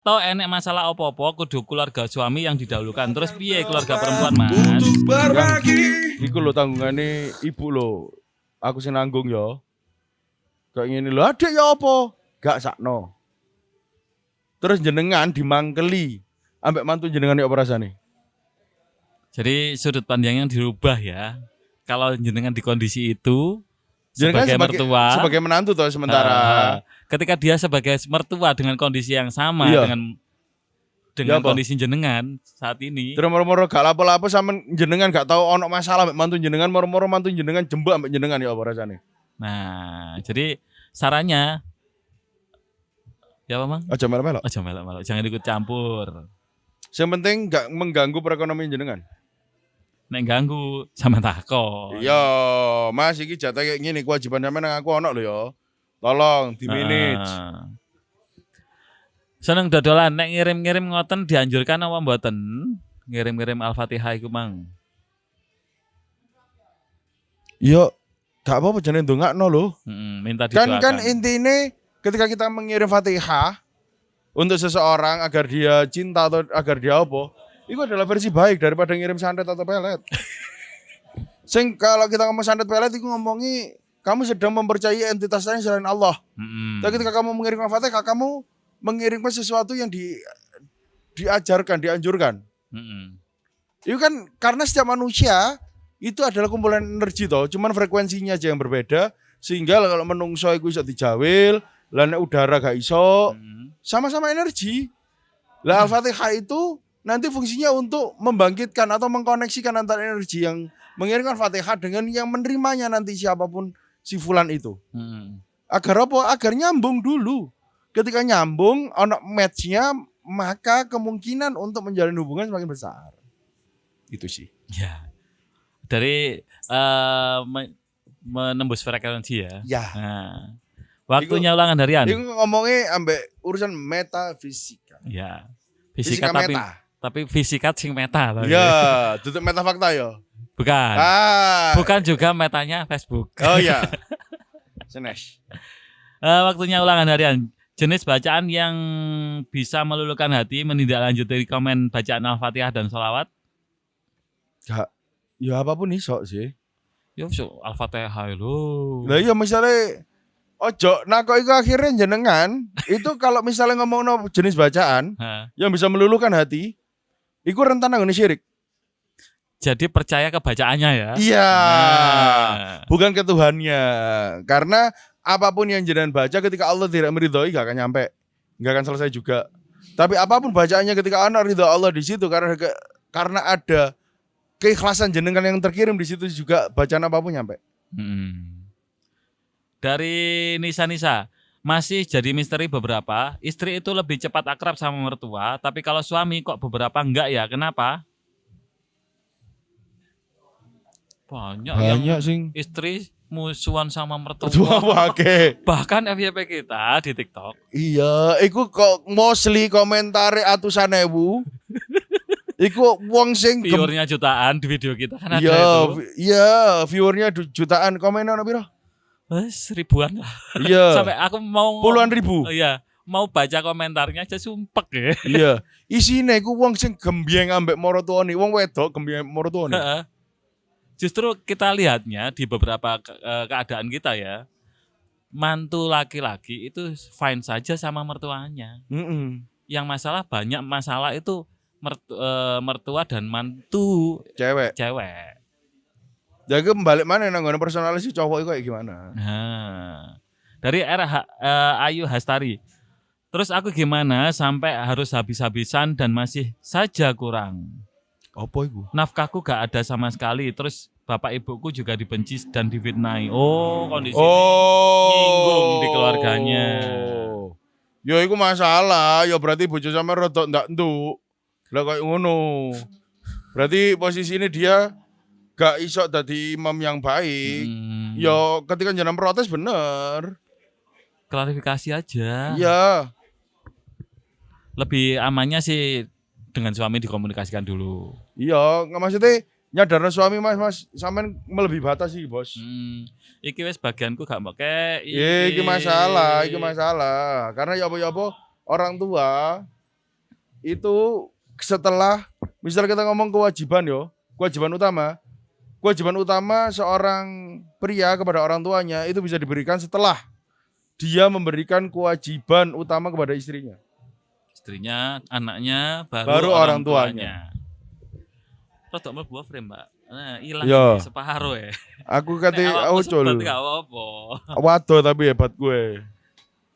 Toh enek masalah apa-apa kudu keluarga suami yang didahulukan. Terus piye keluarga perempuan, Mas? Iku lho tanggungane ibu lho. Aku sing nanggung ya. Kayak ngene lho, adik ya apa? Gak sakno. Terus jenengan dimangkeli. Ambek mantu jenengan ya apa rasane? Jadi sudut pandangnya dirubah ya. Kalau jenengan di kondisi itu Jenengan sebagai mertua, sebagai menantu toh sementara. ketika dia sebagai mertua dengan kondisi yang sama Iya. dengan Ya apa? kondisi jenengan saat ini. Terus moro-moro gak lapo-lapo sampe jenengan gak tahu ono masalah ambek mantu jenengan, moro-moro mantu jenengan jembak ambek jenengan ya apa rasane? Nah, jadi sarannya ya apa, Mang? Aja melo-melo. Aja melok-melok, jangan ikut campur. Yang penting gak mengganggu perekonomian jenengan. Nek ganggu sama takon. Iya, Mas iki jatah kayak gini kewajiban sampean nang aku ono lho ya. Tolong di manage. Seneng dodolan nek ngirim-ngirim ngoten dianjurkan apa mboten? Ngirim-ngirim Al-Fatihah iku, Mang. Yo, gak apa-apa jenenge ndongakno lho. Minta didoakan. Kan intine ketika kita mengirim Fatihah untuk seseorang agar dia cinta atau agar dia apa, itu adalah versi baik daripada ngirim santet atau pelet. Sing kalau kita ngomong santet pelet itu ngomongi kamu sedang mempercayai entitas lain selain Allah. Tapi ketika kamu mengirimkan Fatihah, kamu mengirimkan sesuatu yang diajarkan, dianjurkan. Itu kan karena setiap manusia itu adalah kumpulan energi toh, cuman frekuensinya aja yang berbeda sehingga kalau menungso iku iso dijawil, lan udara gak iso, sama-sama energi. Lah Al-Fatihah itu nanti fungsinya untuk membangkitkan atau mengkoneksikan antara energi yang mengirimkan Fatihah dengan yang menerimanya nanti siapapun si fulan itu. Agar apa? Agar nyambung dulu. Ketika nyambung, ono match-nya, maka kemungkinan untuk menjalin hubungan semakin besar. Itu sih. Ya. Dari menembus frekuensi ya. Ya. Nah, waktunya ulangan harian. Ini ngomongnya ambek urusan metafisika. Ya. Fisika tapi fisika sing meta. Ya, tutup meta fakta ya. Bukan. Bukan juga metanya Facebook. Oh iya. Senes. Waktunya ulangan harian. Jenis bacaan yang bisa meluluhkan hati menindaklanjuti komen bacaan Al-Fatihah dan sholawat. Ya apapun iso sih. Ya Al-Fatihah lho. Lah iya misalnya ojo kok iku akhirnya jenengan itu kalau misalnya ngomong jenis bacaan yang bisa meluluhkan hati, iku rentan nang syirik. Jadi percaya ke bacaannya ya. Iya. Bukan ke Tuhannya. Karena apapun yang jenengan baca ketika Allah tidak meridhoi gak akan nyampe. Gak akan selesai juga. Tapi apapun bacaannya ketika ana ridho Allah di situ karena ada keikhlasan jenengan yang terkirim di situ juga bacaan apapun nyampe. Dari Nisa, masih jadi misteri beberapa, istri itu lebih cepat akrab sama mertua, tapi kalau suami kok beberapa enggak ya, kenapa? Banyak yang sing istri musuhan sama mertua. Bahkan FYP kita di TikTok. Iya, iku kok mostly komentare atusan ewu. Iku wong sing viewernya jutaan di video kita kan ada itu. Iya, viewernya jutaan, komen ono piro? Ribuan lah. Iya. Sampai aku mau puluhan ribu. Iya, mau baca komentarnya aja sumpek ya. Iya. Isine iku wong sing gembyeng ambek maratuane, wong wedok gembyeng maratuane. Justru kita lihatnya di beberapa keadaan kita ya, mantu laki-laki itu fine saja sama mertuanya. Yang banyak masalah itu mertua dan mantu cewek. Jadi balik mana nang personalis cowok itu kayak gimana? Dari Ayu Hastari. Terus aku gimana sampai harus habis-habisan dan masih saja kurang. Apa itu? Nafkahku gak ada sama sekali. Terus bapak ibuku juga dibenci dan difitnai. Kondisi nyinggung di keluarganya. Ya itu masalah. Ya berarti bojo sama rodok ndak entuk. Lah kayak ngono. Berarti posisi ini dia gak iso dadi imam yang baik. Ya ketika jenengan protes bener. Klarifikasi aja. Iya. Lebih amannya sih dengan suami dikomunikasikan dulu. Iya, nggak maksudnya nyadarno suami mas sampean melebihi batas sih bos. Iki wis bagianku gak pakai. Iki masalah. Karena ya apa orang tua itu setelah misal kita ngomong kewajiban kewajiban utama seorang pria kepada orang tuanya itu bisa diberikan setelah dia memberikan kewajiban utama kepada istrinya. Istrinya, anaknya, Baru orang tuanya. Rodok mlebu frame, Mbak. Nah, ilang Yo. separuh ya. Aku kate ucul. Berarti gak apa-apa. Waduh tapi hebat gue.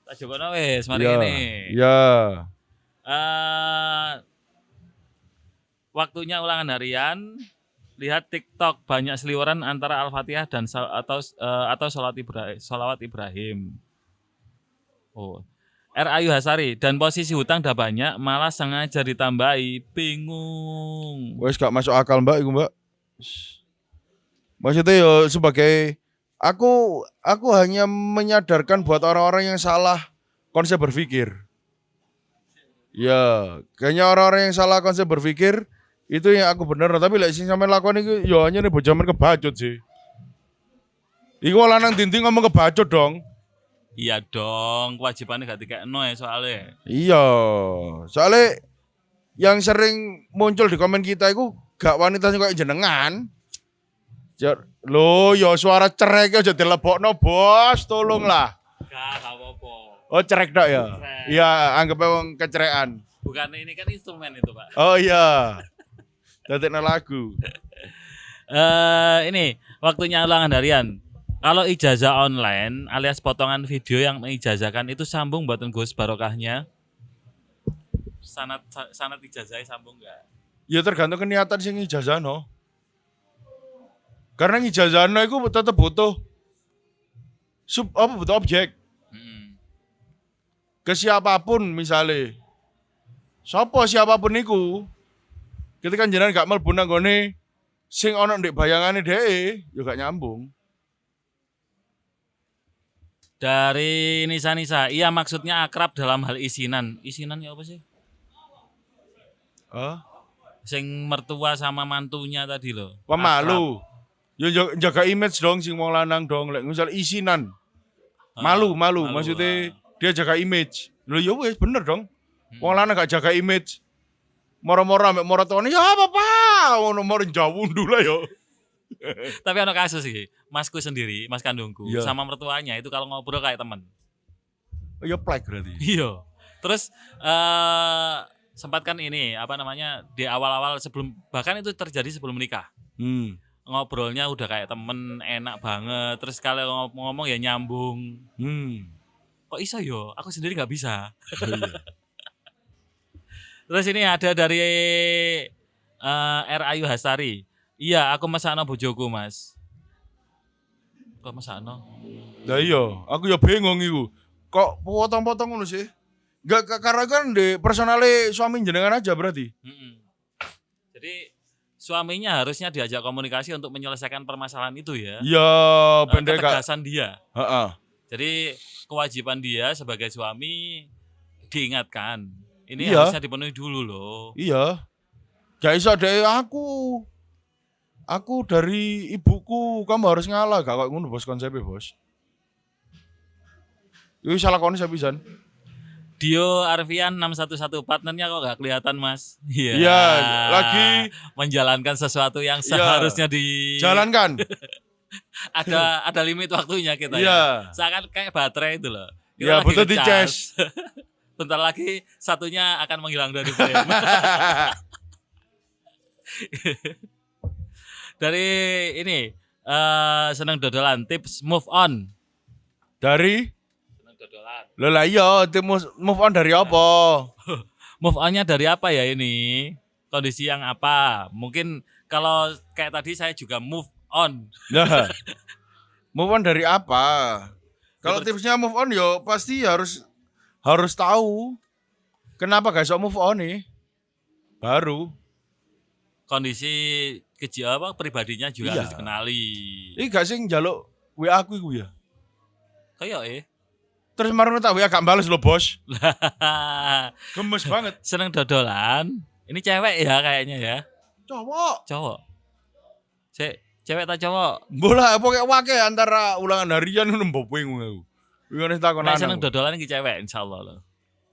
Tak coba wes, mari Ya. ini. Ya. Waktunya ulangan harian. Lihat TikTok banyak seliweran antara Al-Fatihah dan atau sholawat Ibrahim. Oh. R. Ayu Hasari, dan posisi hutang dah banyak malah sengaja ditambahi, bingung. Wes gak masuk akal Mbak iku Mbak. Maksudnya yo sebagai aku hanya menyadarkan buat orang-orang yang salah konsep berpikir. Ya, kayaknya orang-orang yang salah konsep berpikir itu yang aku bener, tapi lek sing sampean lakoni iku yo hanya nih bojaman kebacut sih. Iku lanang dinding ngomong kebacut dong. Iya dong, kewajibannya gak dikekno ya soalnya. Iya, soalnya yang sering muncul di komen kita itu gak wanita sing koyo jenengan. Lo yo suara cerek aja dilebokno bos, tolonglah. Gak apa-apa. Oh cerek dok ya? Cerek. Iya, anggap wong kecerekan. Bukan ini kan instrumen itu, Pak. Oh iya, dadekno lagu. Ini waktunya ulangan harian. Kalau ijazah online alias potongan video yang mengijazahkan itu sambung buatan Gus barokahnya. Sanad ijazahnya sambung enggak? Ya tergantung keniatan sing ijazahno. Karena ijazahno itu tetap butuh butuh objek. Ke siapapun misalnya. Siapapun iku. Ketika jenengan gak mlebu nang gone sing ana ndek bayangane dhewe, ya gak nyambung. Dari Nisa, iya maksudnya akrab dalam hal isinan. Isinan ya apa sih? Sing mertua sama mantunya tadi loh. Pemalu. Ya jaga image dong sing wong lanang dong. Lek misal isinan. Malu. Maksudnya dia jaga image. Lho ya wis bener dong. Wong lanang gak jaga image. Moro-moro ambek moro tuane ya apa-apa. Ono moro jawundu lah yo. Tapi ada kasus sih, masku sendiri, mas kandungku, Iya. sama mertuanya itu kalau ngobrol kayak teman. Ya plek berarti. Iya. Terus sempat kan ini apa namanya di awal-awal bahkan itu terjadi sebelum menikah. Ngobrolnya udah kayak temen, enak banget. Terus kalau ngomong ya nyambung. Kok iso yo? Aku sendiri nggak bisa. Terus ini ada dari R. Ayu Hasari. Iya, aku masakno bojoku, Mas. Kok masakno? Lah iya, aku ya bingung iku. Kok potong-potong ngono sih? Enggak karena kan di personale suami jenengan aja berarti. Jadi suaminya harusnya diajak komunikasi untuk menyelesaikan permasalahan itu ya. Iya, benda gak. Ketegasan dia. Heeh. Jadi kewajiban dia sebagai suami diingatkan. Ini Iya. harusnya dipenuhi dulu loh. Iya. Gak iso deh aku dari ibuku, kamu harus ngalah. Gak kok ngono bos konsepnya bos. Itu salah koni sepisan. Dio Arfian 611 partnernya kok gak kelihatan Mas. Iya, lagi menjalankan sesuatu yang seharusnya jalankan. ada limit waktunya kita Iya. ya. Seakan kayak baterai itu loh. Kita Iya, lagi betul di ngecas. charge. Bentar lagi satunya akan menghilang dari frame. Dari ini seneng dodolan tips move on. Dari Seneng dodolan. lah iya, move on dari apa? Move onnya dari apa ya ini? Kondisi yang apa? Mungkin kalau kayak tadi saya juga move on. Nah, move on dari apa? Kalau tipsnya move on yo pasti harus tahu kenapa gak iso move on nih. Baru Kondisi pribadinya juga Iya. harus dikenali. ini gak sih njaluk WA aku iku ya. Kayak Terus kemarin tak WA gak bales lo bos. Gemes banget. seneng dodolan. Ini cewek ya kayaknya ya. Cowok. Cewek tak cowok? Bola pokoknya wake antara ulangan harian ngono mbok bingung aku. Wingi takon Nek seneng lanang. dodolan iki cewek insyaallah loh.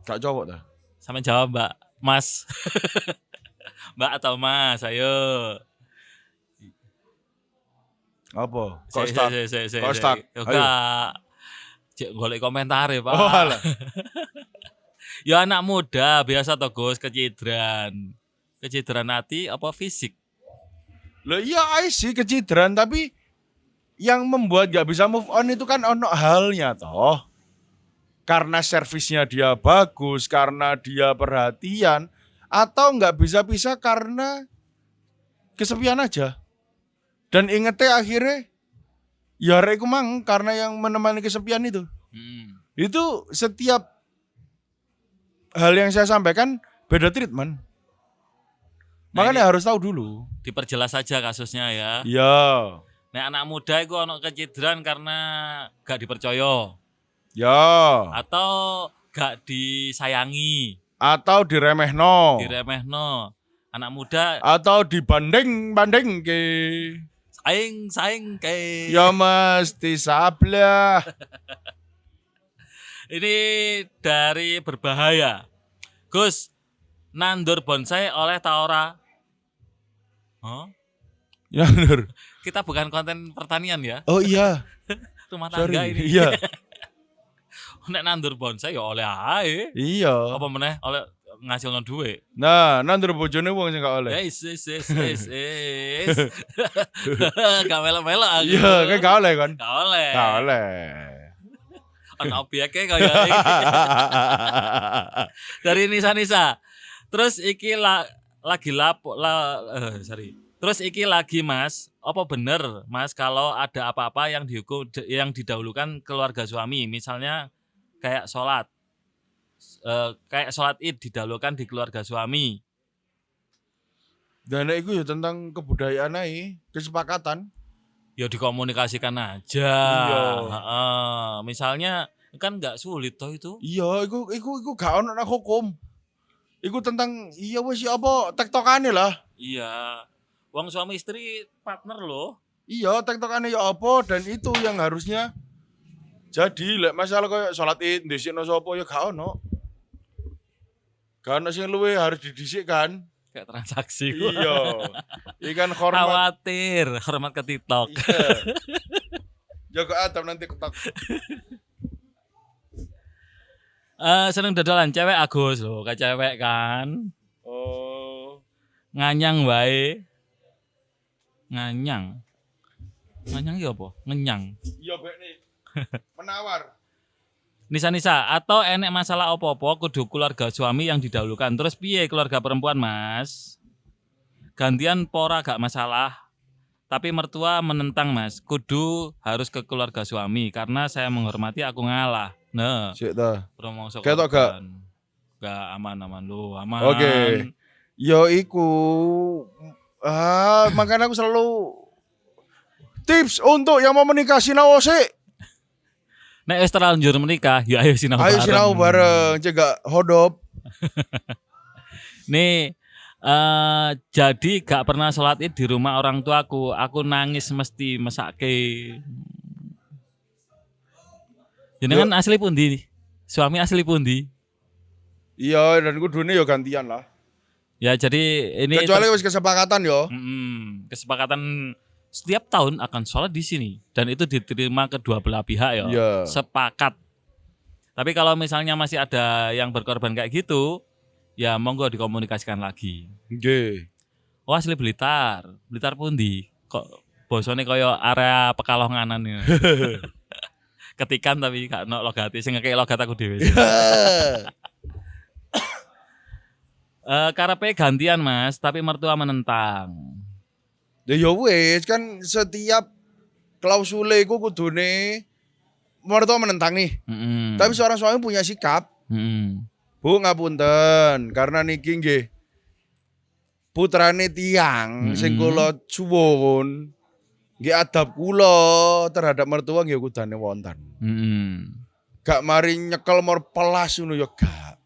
Gak cowok ta. Sampe jawab, Mbak. Mas. Mbak atau Mas, ayo. Apa? Kok stuck? Kok stuck? Enggak. Cek golek komentar ya, Pak. Oh, alah. Ya anak muda biasa toh Gus kecidran. Kecidran hati apa fisik? Loh iya sih kecidran tapi yang membuat gak bisa move on itu kan ono halnya toh. Karena servisnya dia bagus, karena dia perhatian, atau nggak bisa karena kesepian aja. Dan ingetnya akhirnya, ya reku mang karena yang menemani kesepian itu. Itu setiap hal yang saya sampaikan beda treatment. Makanya harus tahu dulu. Diperjelas saja kasusnya ya. Iya. Nah anak muda itu ono kecidran karena gak dipercaya. Ya. Atau gak disayangi. Atau diremehno. Anak muda. Atau dibanding ke. Saing ke. Ya mesti sablah. Ini dari berbahaya. Gus, nandur bonsai oleh taora. Oh? Ya benar. Kita bukan konten pertanian ya. Oh iya. Rumah tangga Sorry. ini. Iya. Nek nandur bonsai ya oleh ae. Iya. Apa meneh oleh ngasilno duit. Nah, nandur bojone wong sing gak oleh. Yes. Gak melo-melo aku. Iya, kayak gak oleh kan? Gak oleh. Gak oleh. Ana obyeke kaya dari Nisa. Terus iki Terus iki lagi Mas, apa bener Mas kalau ada apa-apa yang didahulukan keluarga suami, misalnya kayak sholat Id didahulukan di keluarga suami. Dan itu ya tentang kebudayaan aja, kesepakatan. Ya dikomunikasikan aja. Iya. Misalnya kan nggak sulit toh itu. Iya, iku gak ono nang hukum. Iku tentang iya wis apa tektokane lah. Iya. Wong suami istri partner loh. Iya, tektokane ya apa dan itu yang harusnya jadi lek masalah koyo salat Id ndisikno sapa ya gak ono. Gak ono sing luwih harus didhisikkan. Kayak transaksi. Iya. Ikan hormat. Khawatir, hormat ke TikTok. Iya. Jaga adab nanti ketok. Seneng dodolan cewek Agus loh, kayak cewek kan. Oh. Nganyang wae. Nganyang ya apa? Ngenyang. Iya bek nih. Menawar. Nisa atau enek masalah apa-apa kudu keluarga suami yang didahulukan. Terus piye keluarga perempuan, Mas? Gantian pora gak masalah. Tapi mertua menentang, Mas. Kudu harus ke keluarga suami karena saya menghormati aku ngalah. Nah. Sik ta. Promosok. Ketok gak? Gak aman lu, aman. Oke. Yo iku makanya aku selalu tips untuk yang mau menikah sinau sik. Nek wis terlanjur menikah, ya ayo sinau bareng. Ayo sinau bareng, cegak hodop. Nih, jadi gak pernah sholat Id di rumah orang tuaku. Aku nangis mesti mesake. Jenengan asli pundi? Suami asli pundi? Iya, dan kudune ya gantian lah. Ya jadi ini kecuali wis kesepakatan yo. Kesepakatan setiap tahun akan sholat di sini dan itu diterima kedua belah pihak ya. Yeah. Sepakat. Tapi kalau misalnya masih ada yang berkorban kayak gitu, ya monggo dikomunikasikan lagi. Nggih. Oh asli Blitar pundi? Kok bosone kaya area Pekalonganan ya. Ketikan tapi gak ono logate sing ngekek logat aku dhewe. Karepe gantian Mas, tapi mertua menentang. Ya wis kan setiap klausule iku kudune mertua menentang nih. Tapi seorang suami punya sikap. Bu ngapunten karena niki nggih putrane tiyang sing kula suwun nggih adab kula terhadap mertua nggih kudane wonten. Gak mari nyekel mor pelas ngono ya gak.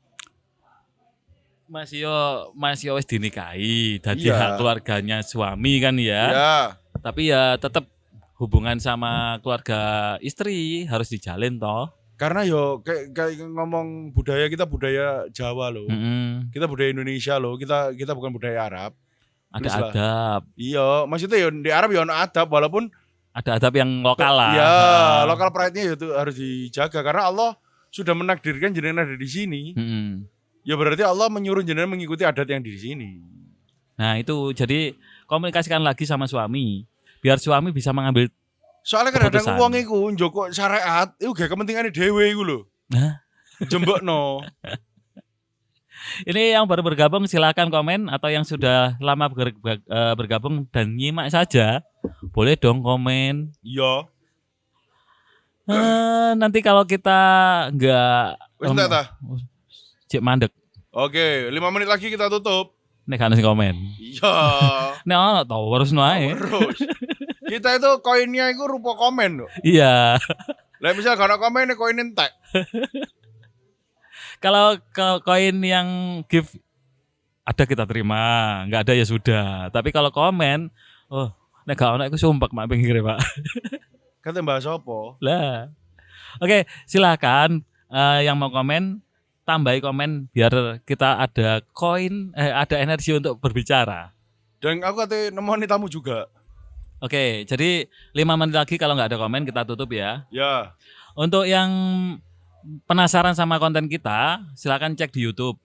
Mas yo wis dinikahi, dadi hak keluarganya suami kan ya. Iya. Tapi ya tetap hubungan sama keluarga istri harus dijalin toh. Karena yo kayak ngomong budaya kita budaya Jawa loh. Kita budaya Indonesia loh. Kita bukan budaya Arab. Ada adab. Iya, maksudnya yo di Arab yo ada adab walaupun ada adab yang lokal lah. Iya, lokal pride-nya itu harus dijaga karena Allah sudah menakdirkan jenengan ada di sini. Ya berarti Allah menyuruh jenengan mengikuti adat yang di sini. Nah itu jadi komunikasikan lagi sama suami biar suami bisa mengambil. Soalnya kadang wong iku njoko syariat iku gak kepentingane dhewe iku lho. Hah? Jembokno. Ini yang baru bergabung silakan komen atau yang sudah lama bergabung dan nyimak saja. Boleh dong komen. Iya. Nanti kalau kita enggak cek mandek. Oke, 5 menit lagi kita tutup. Nek kan komen. Iya. Nek ono tau harus naik. Terus. Kita itu koinnya itu rupa komen loh. Iya. Lah misal kalau komen koin entek. Kalau koin yang gift ada kita terima, enggak ada ya sudah. Tapi kalau komen, nek gak ono iku sumpek mak pinggire, Pak. Kate bahas apa? Lah. Oke, silakan yang mau komen tambahi komen biar kita ada koin ada energi untuk berbicara. Dan aku kate nemoni tamu juga. Oke, jadi 5 menit lagi kalau nggak ada komen kita tutup ya. Ya. Untuk yang penasaran sama konten kita, silakan cek di YouTube.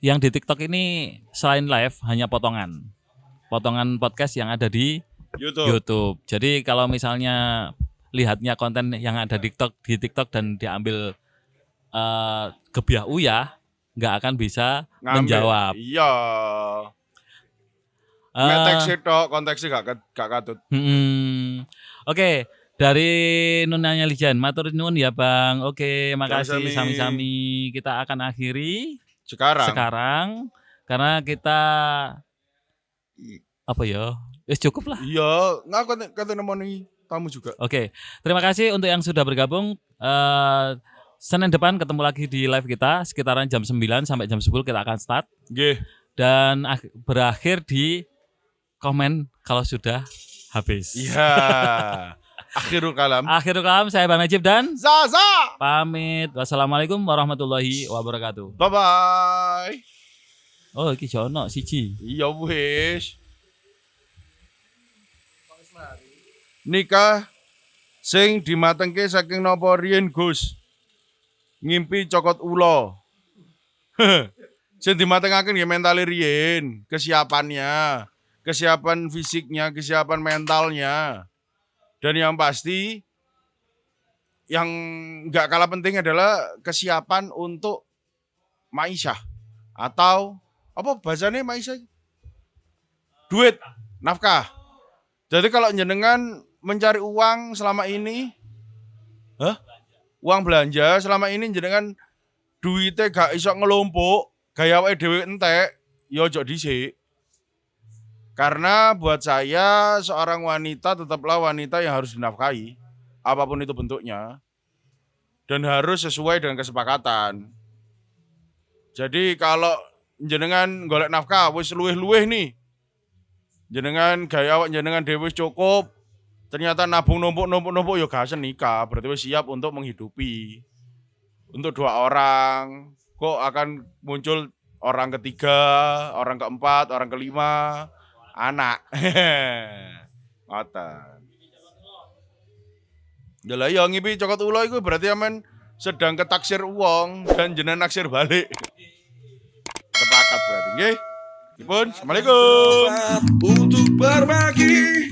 Yang di TikTok ini selain live hanya potongan podcast yang ada di YouTube. Jadi kalau misalnya lihatnya konten yang ada di TikTok dan diambil gebiah uyah, nggak akan bisa menjawab. Iya. Konteksnya gak katut. Oke, dari Nunanya Lijan, matur nuwun ya Bang. Oke, makasih sami-sami. Kita akan akhiri sekarang karena kita apa ya? Cukup lah. Iya, nggak kata nemoni tamu juga. Oke, terima kasih untuk yang sudah bergabung. Senin depan ketemu lagi di live kita sekitaran jam 9 sampai jam 10 kita akan start. Dan berakhir di komen kalau sudah habis. Iya. Akhirul kalam, saya Bang Najib dan Zaza. Pamit. Wassalamualaikum warahmatullahi wabarakatuh. Bye bye. Oh, iki jono siji. Iya wis. Nikah sing dimatengke saking napa riyen Gus? Ngimpi cokot ula. Sing dimatengaken ya mentale riyen, kesiapannya, kesiapan fisiknya, kesiapan mentalnya. Dan yang pasti yang enggak kalah penting adalah kesiapan untuk maisha atau apa bahasanya maisha? Duit, nafkah. Jadi kalau jenengan mencari uang selama ini, uang belanja selama ini jenengan duitnya gak iso ngelompok, gaya awake dhewe entek, ya ojo dhisik. Karena buat saya seorang wanita tetaplah wanita yang harus dinafkahi, apapun itu bentuknya, dan harus sesuai dengan kesepakatan. Jadi kalau jenengan golek nafkah wis luweh-luweh nih, jenengan gaya awak jenengan dhewe cukup, ternyata nabung numpuk ya gak nikah, berarti wis siap untuk menghidupi. Untuk 2 orang, kok akan muncul orang ketiga, orang keempat, orang kelima, anak. Ngoten. Lah ya ngipi cokot ula iku berarti amen sedang ketaksir uang dan jenengan naksir balik. Sepakat berarti nggih. Dipun, Assalamualaikum. Untuk berbagi